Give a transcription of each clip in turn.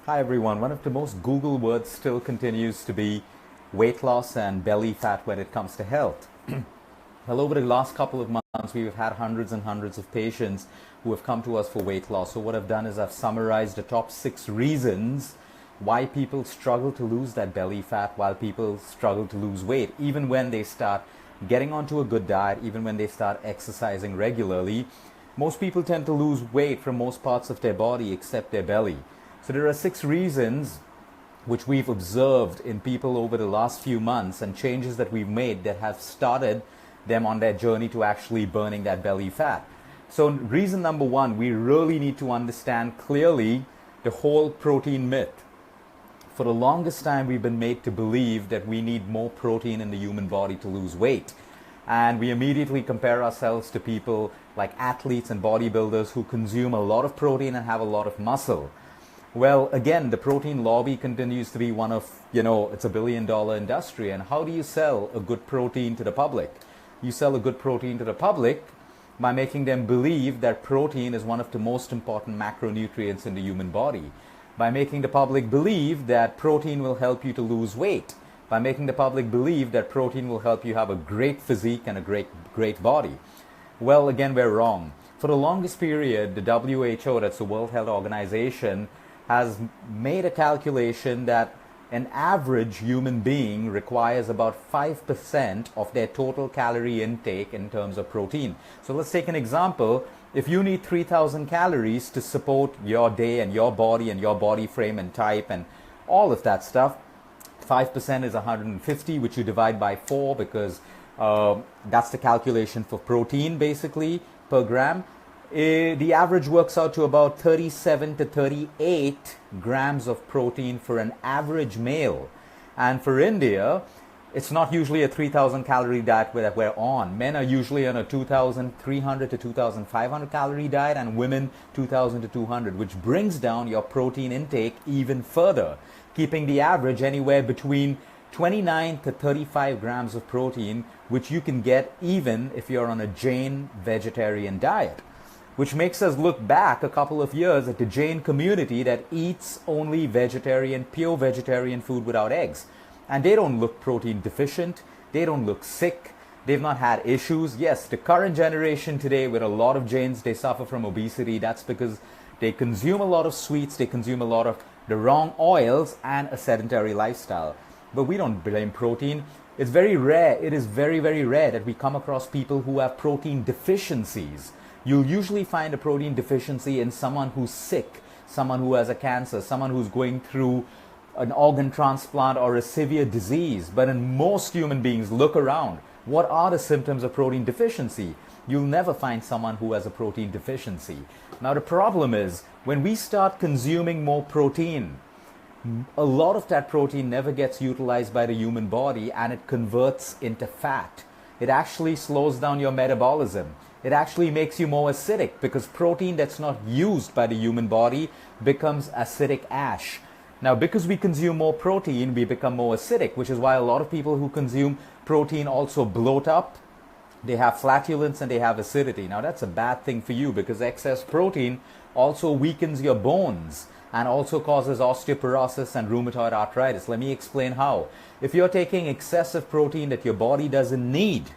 Hi everyone. One of the most Google words still continues to be weight loss and belly fat when it comes to health. Well, over the last couple of months, we've had hundreds and hundreds of patients who have come to us for weight loss. So what I've done is I've summarized the top 6 reasons why people struggle to lose that belly fat, while people struggle to lose weight, even when they start getting onto a good diet, even when they start exercising regularly. Most people tend to lose weight from most parts of their body except their belly. So there are 6 reasons which we've observed in people over the last few months, and changes that we've made that have started them on their journey to actually burning that belly fat. So reason number 1, we really need to understand clearly the whole protein myth. For the longest time, we've been made to believe that we need more protein in the human body to lose weight. And we immediately compare ourselves to people like athletes and bodybuilders who consume a lot of protein and have a lot of muscle. Well, again, the protein lobby continues to be one of, it's a $1 billion industry. And how do you sell a good protein to the public? You sell a good protein to the public by making them believe that protein is one of the most important macronutrients in the human body, by making the public believe that protein will help you to lose weight, by making the public believe that protein will help you have a great physique and a great body. Well, again, we're wrong. For the longest period, the WHO, that's the World Health Organization, has made a calculation that an average human being requires about 5% of their total calorie intake in terms of protein. So let's take an example. If you need 3,000 calories to support your day and your body frame and type and all of that stuff, 5% is 150, which you divide by 4 because that's the calculation for protein basically per gram. The average works out to about 37 to 38 grams of protein for an average male. And for India, it's not usually a 3,000 calorie diet that we're on. Men are usually on a 2,300 to 2,500 calorie diet, and women 2,000 to 200, which brings down your protein intake even further, keeping the average anywhere between 29 to 35 grams of protein, which you can get even if you're on a Jain vegetarian diet. Which makes us look back a couple of years at the Jain community that eats only pure vegetarian food without eggs. And they don't look protein deficient, they don't look sick, they've not had issues. Yes, the current generation today with a lot of Jains, they suffer from obesity. That's because they consume a lot of sweets, they consume a lot of the wrong oils and a sedentary lifestyle. But we don't blame protein. It's very rare, it is very, very rare that we come across people who have protein deficiencies. You'll usually find a protein deficiency in someone who's sick, someone who has a cancer, someone who's going through an organ transplant or a severe disease. But in most human beings, look around. What are the symptoms of protein deficiency? You'll never find someone who has a protein deficiency. Now the problem is, when we start consuming more protein, a lot of that protein never gets utilized by the human body and it converts into fat. It actually slows down your metabolism. It actually makes you more acidic because protein that's not used by the human body becomes acidic ash. Now, because we consume more protein, we become more acidic, which is why a lot of people who consume protein also bloat up. They have flatulence and they have acidity. Now, that's a bad thing for you because excess protein also weakens your bones and also causes osteoporosis and rheumatoid arthritis. Let me explain how. If you're taking excessive protein that your body doesn't need,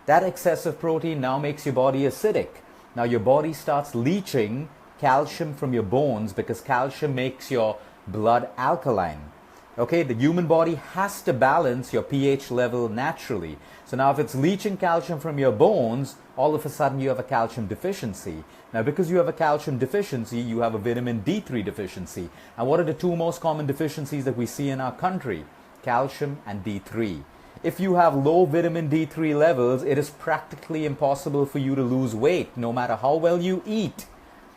that excessive protein now makes your body acidic. Now your body starts leaching calcium from your bones because calcium makes your blood alkaline. Okay, the human body has to balance your pH level naturally. So now if it's leaching calcium from your bones, all of a sudden you have a calcium deficiency. Now because you have a calcium deficiency, you have a vitamin D3 deficiency. And what are the 2 most common deficiencies that we see in our country? Calcium and D3. If you have low vitamin D3 levels, it is practically impossible for you to lose weight, no matter how well you eat,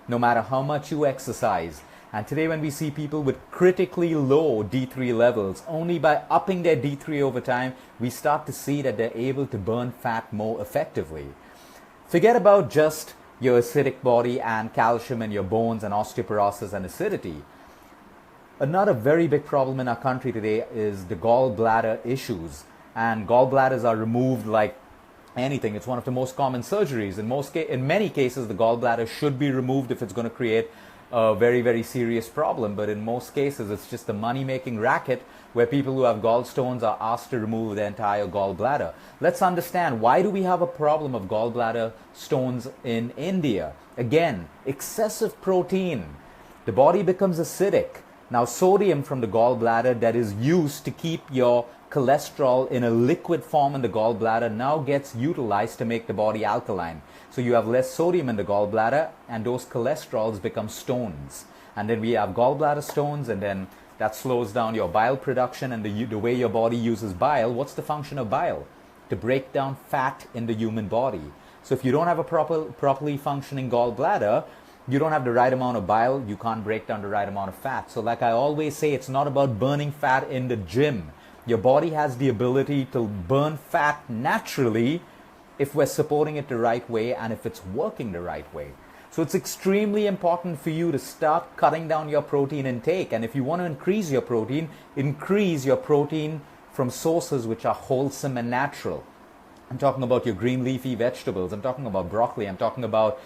no matter how much you exercise. And today when we see people with critically low D3 levels, only by upping their D3 over time, we start to see that they're able to burn fat more effectively. Forget about just your acidic body and calcium in your bones and osteoporosis and acidity. Another very big problem in our country today is the gallbladder issues. And gallbladders are removed like anything. It's one of the most common surgeries. In many cases, the gallbladder should be removed if it's going to create a very, very serious problem. But in most cases, it's just a money-making racket where people who have gallstones are asked to remove the entire gallbladder. Let's understand, why do we have a problem of gallbladder stones in India? Again, excessive protein. The body becomes acidic. Now, sodium from the gallbladder that is used to keep your cholesterol in a liquid form in the gallbladder now gets utilized to make the body alkaline. So you have less sodium in the gallbladder, and those cholesterols become stones. And then we have gallbladder stones, and then that slows down your bile production and the way your body uses bile. What's the function of bile? To break down fat in the human body. So if you don't have a properly functioning gallbladder, you don't have the right amount of bile, you can't break down the right amount of fat. So like I always say, it's not about burning fat in the gym. Your body has the ability to burn fat naturally if we're supporting it the right way and if it's working the right way. So it's extremely important for you to start cutting down your protein intake. And if you want to increase your protein from sources which are wholesome and natural. I'm talking about your green leafy vegetables. I'm talking about broccoli. I'm talking about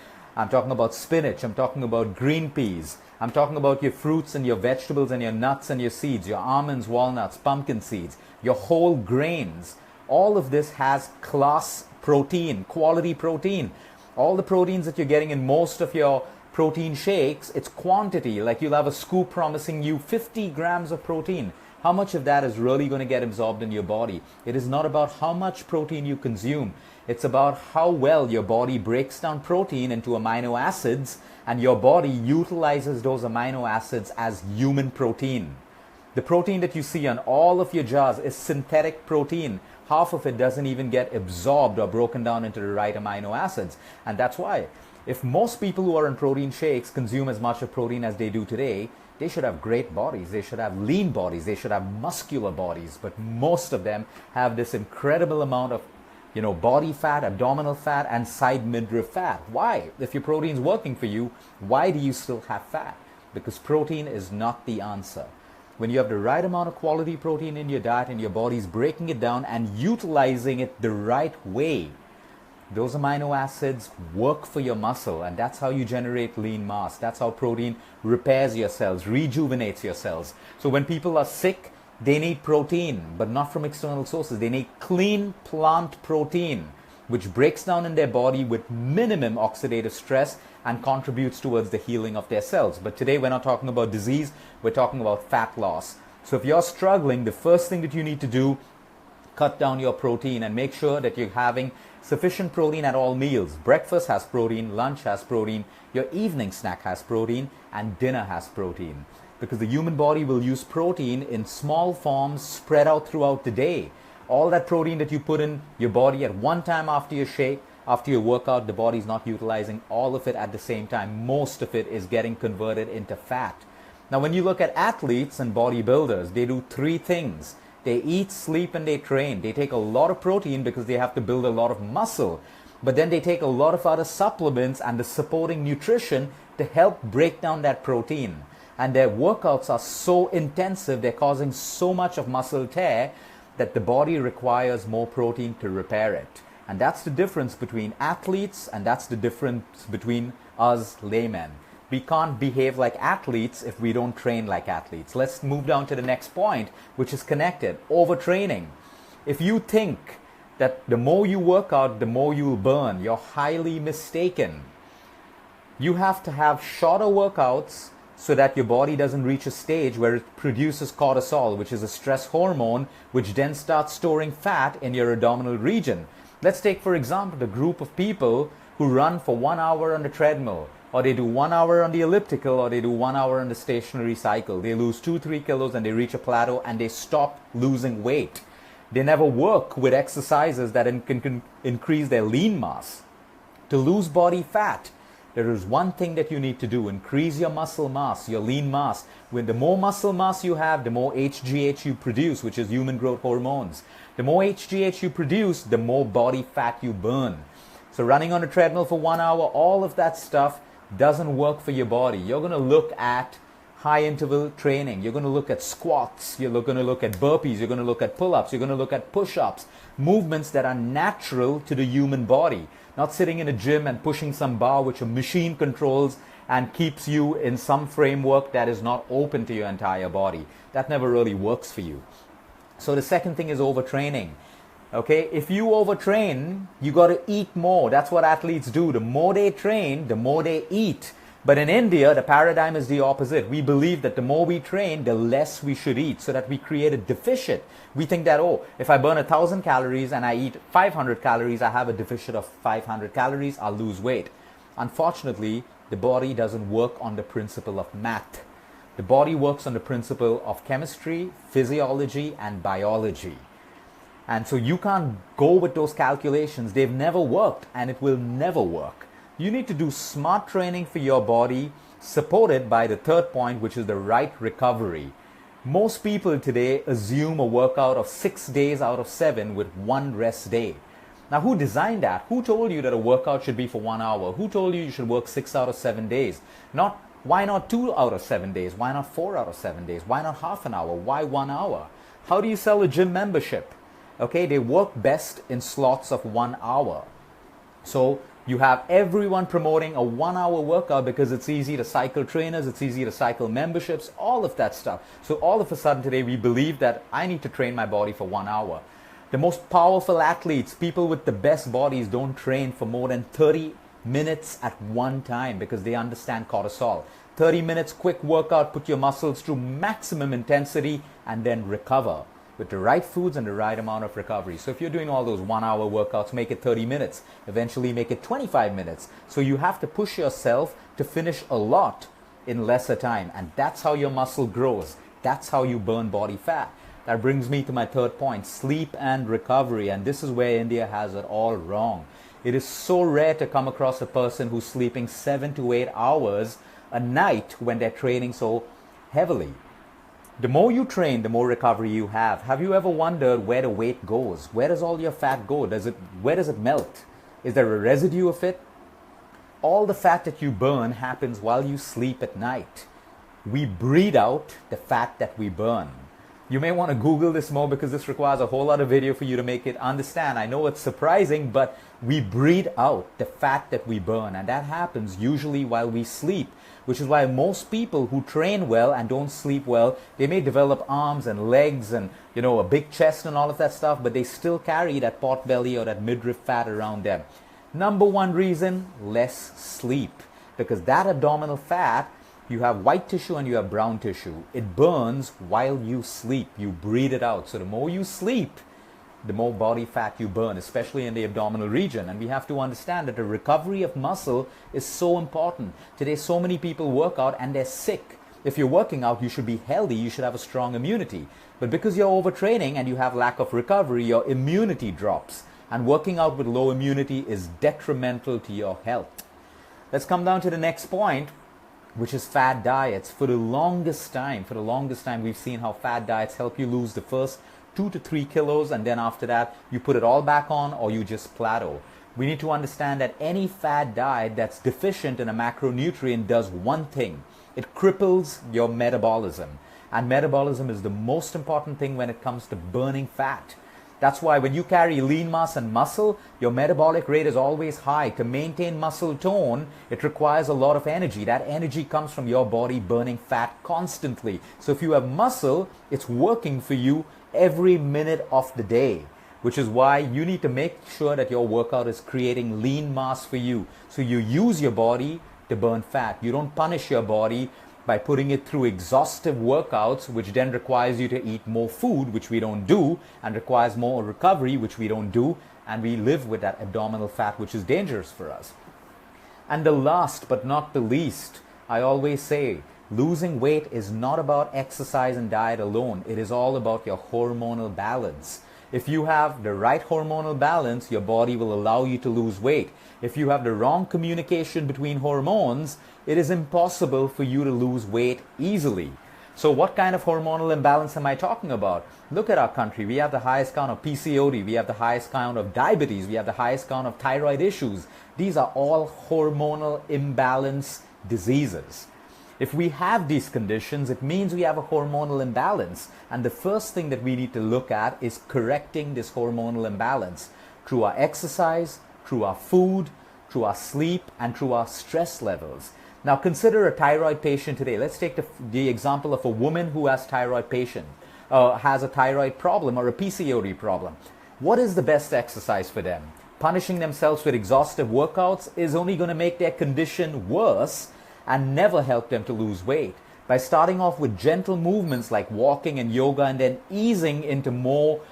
spinach. I'm talking about green peas. I'm talking about your fruits and your vegetables and your nuts and your seeds, your almonds, walnuts, pumpkin seeds, your whole grains. All of this has class protein, quality protein. All the proteins that you're getting in most of your protein shakes, it's quantity. Like you'll have a scoop promising you 50 grams of protein. How much of that is really going to get absorbed in your body? It is not about how much protein you consume. It's about how well your body breaks down protein into amino acids, and your body utilizes those amino acids as human protein. The protein that you see on all of your jars is synthetic protein. Half of it doesn't even get absorbed or broken down into the right amino acids. And that's why, if most people who are in protein shakes consume as much of protein as they do today, they should have great bodies, they should have lean bodies, they should have muscular bodies. But most of them have this incredible amount of body fat, abdominal fat, and side midriff fat. Why? If your protein's working for you, why do you still have fat? Because protein is not the answer. When you have the right amount of quality protein in your diet and your body's breaking it down and utilizing it the right way, those amino acids work for your muscle, and that's how you generate lean mass. That's how protein repairs your cells, rejuvenates your cells. So when people are sick, they need protein, but not from external sources. They need clean plant protein, which breaks down in their body with minimum oxidative stress and contributes towards the healing of their cells. But today we're not talking about disease, we're talking about fat loss. So if you're struggling, the first thing that you need to do, cut down your protein and make sure that you're having sufficient protein at all meals. Breakfast has protein, lunch has protein, your evening snack has protein, and dinner has protein. Because the human body will use protein in small forms spread out throughout the day. All that protein that you put in your body at one time after your shake, after your workout, the body's not utilizing all of it at the same time. Most of it is getting converted into fat. Now, when you look at athletes and bodybuilders, they do three things. They eat, sleep, and they train. They take a lot of protein because they have to build a lot of muscle. But then they take a lot of other supplements and the supporting nutrition to help break down that protein. And their workouts are so intensive, they're causing so much of muscle tear that the body requires more protein to repair it. And that's the difference between athletes, and that's the difference between us laymen. We can't behave like athletes if we don't train like athletes. Let's move down to the next point, which is connected. Overtraining. If you think that the more you work out, the more you'll burn, you're highly mistaken. You have to have shorter workouts so that your body doesn't reach a stage where it produces cortisol, which is a stress hormone, which then starts storing fat in your abdominal region. Let's take, for example, the group of people who run for 1 hour on the treadmill, or they do 1 hour on the elliptical, or they do 1 hour on the stationary cycle. They lose 2-3 kilos and they reach a plateau and they stop losing weight. They never work with exercises that can increase their lean mass. To lose body fat, there is one thing that you need to do: increase your muscle mass, your lean mass. When the more muscle mass you have, the more HGH you produce, which is human growth hormones. The more HGH you produce, the more body fat you burn. So running on a treadmill for 1 hour, all of that stuff doesn't work for your body. You're going to look at high interval training. You're going to look at squats, you're going to look at burpees, you're going to look at pull-ups, you're going to look at push-ups, movements that are natural to the human body, not sitting in a gym and pushing some bar which a machine controls and keeps you in some framework that is not open to your entire body. That never really works for you. So the second thing is overtraining. Okay, if you overtrain, you got to eat more. That's what athletes do. The more they train, the more they eat. But in India, the paradigm is the opposite. We believe that the more we train, the less we should eat, so that we create a deficit. We think that, oh, if I burn 1,000 calories and I eat 500 calories, I have a deficit of 500 calories, I'll lose weight. Unfortunately, the body doesn't work on the principle of math. The body works on the principle of chemistry, physiology, and biology. And so you can't go with those calculations. They've never worked, and it will never work. You need to do smart training for your body, supported by the third point, which is the right recovery. Most people today assume a workout of 6 days out of 7 with one rest day. Now, who designed that? Who told you that a workout should be for 1 hour? Who told you you should work 6 out of 7 days? Why not 2 out of 7 days? Why not 4 out of 7 days? Why not half an hour? Why 1 hour? How do you sell a gym membership? Okay, they work best in slots of 1 hour. So you have everyone promoting a 1 hour workout because it's easy to cycle trainers, it's easy to cycle memberships, all of that stuff. So all of a sudden today we believe that I need to train my body for 1 hour. The most powerful athletes, people with the best bodies, don't train for more than 30 minutes at one time because they understand cortisol. 30 minutes quick workout, put your muscles through maximum intensity and then recover with the right foods and the right amount of recovery. So if you're doing all those 1 hour workouts, make it 30 minutes, eventually make it 25 minutes. So you have to push yourself to finish a lot in lesser time, and that's how your muscle grows. That's how you burn body fat. That brings me to my third point, sleep and recovery, and this is where India has it all wrong. It is so rare to come across a person who's sleeping 7 to 8 hours a night when they're training so heavily. The more you train, the more recovery you have. Have you ever wondered where the weight goes? Where does all your fat go? Where does it melt? Is there a residue of it? All the fat that you burn happens while you sleep at night. We breathe out the fat that we burn. You may want to Google this more because this requires a whole lot of video for you to make it understand. I know it's surprising, but we breathe out the fat that we burn, and that happens usually while we sleep, which is why most people who train well and don't sleep well, they may develop arms and legs and, a big chest and all of that stuff, but they still carry that pot belly or that midriff fat around them. Number one reason, less sleep, because that abdominal fat, you have white tissue and you have brown tissue. It burns while you sleep. You breathe it out. So the more you sleep, the more body fat you burn, especially in the abdominal region. And we have to understand that the recovery of muscle is so important. Today, so many people work out and they're sick. If you're working out, you should be healthy. You should have a strong immunity. But because you're overtraining and you have lack of recovery, your immunity drops. And working out with low immunity is detrimental to your health. Let's come down to the next point, which is fad diets. For the longest time, we've seen how fad diets help you lose the first 2 to 3 kilos, and then after that, you put it all back on or you just plateau. We need to understand that any fad diet that's deficient in a macronutrient does one thing. It cripples your metabolism. And metabolism is the most important thing when it comes to burning fat. That's why when you carry lean mass and muscle, your metabolic rate is always high. To maintain muscle tone, it requires a lot of energy. That energy comes from your body burning fat constantly. So if you have muscle, it's working for you every minute of the day, which is why you need to make sure that your workout is creating lean mass for you. So you use your body to burn fat. You don't punish your body by putting it through exhaustive workouts, which then requires you to eat more food, which we don't do, and requires more recovery, which we don't do, and we live with that abdominal fat, which is dangerous for us. And the last but not the least, I always say, losing weight is not about exercise and diet alone. It is all about your hormonal balance. If you have the right hormonal balance, your body will allow you to lose weight. If you have the wrong communication between hormones, it is impossible for you to lose weight easily. So what kind of hormonal imbalance am I talking about? Look at our country. We have the highest count of PCOD. We have the highest count of diabetes. We have the highest count of thyroid issues. These are all hormonal imbalance diseases. If we have these conditions, it means we have a hormonal imbalance. And the first thing that we need to look at is correcting this hormonal imbalance through our exercise, through our food, through our sleep, and through our stress levels. Now consider a thyroid patient today. Let's take the example of a woman who has has a thyroid problem or a PCOD problem. What is the best exercise for them? Punishing themselves with exhaustive workouts is only going to make their condition worse and never help them to lose weight. By starting off with gentle movements like walking and yoga and then easing into more,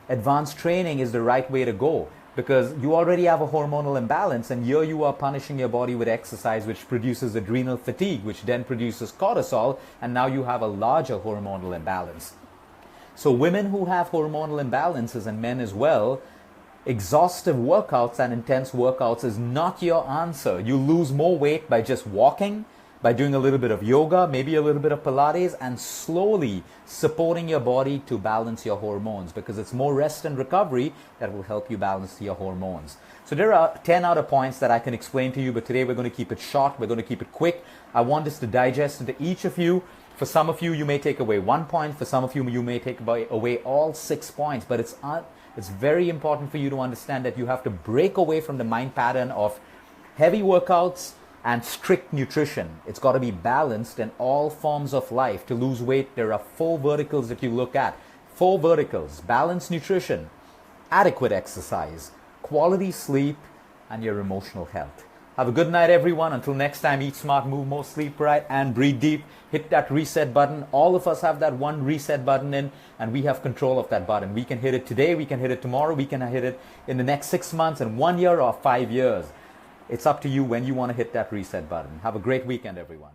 advanced training is the right way to go, because you already have a hormonal imbalance, and here you are punishing your body with exercise which produces adrenal fatigue, which then produces cortisol, and now you have a larger hormonal imbalance. So women who have hormonal imbalances, and men as well, exhaustive workouts and intense workouts is not your answer. You lose more weight by just walking, by doing a little bit of yoga, maybe a little bit of Pilates, and slowly supporting your body to balance your hormones, because it's more rest and recovery that will help you balance your hormones. So there are 10 other points that I can explain to you, but today we're going to keep it short, we're going to keep it quick. I want this to digest into each of you. For some of you, you may take away 1 point. For some of you, you may take away all 6 points, but it's very important for you to understand that you have to break away from the mind pattern of heavy workouts and strict nutrition. It's got to be balanced in all forms of life. To lose weight, there are 4 verticals that you look at. 4 verticals: balanced nutrition, adequate exercise, quality sleep, and your emotional health. Have a good night, everyone. Until next time, eat smart, move more, sleep right, and breathe deep. Hit that reset button. All of us have that one reset button in, and we have control of that button. We can hit it today, we can hit it tomorrow, we can hit it in the next 6 months, and 1 year or 5 years. It's up to you when you want to hit that reset button. Have a great weekend, everyone.